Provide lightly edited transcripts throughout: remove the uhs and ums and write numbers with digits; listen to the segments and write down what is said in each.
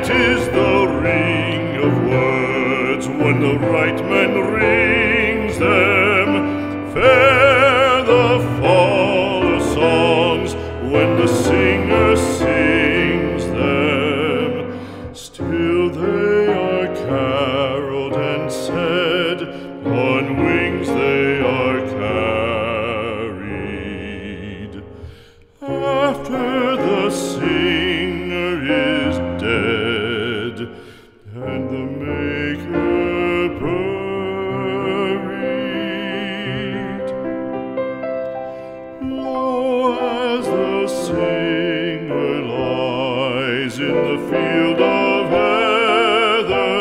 Sweet is the ring of words when the right man rings them. Fair the fall of songs when the singer sings them. Still they are caroled and said, on wings they are carried. After the singer is dead and the maker buried, lo, as the singer lies in the field of heather,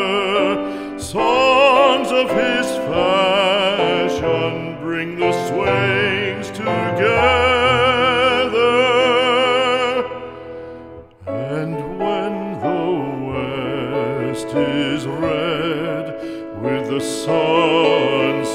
songs of his fashion bring the swains together. And when the west is red with the sunset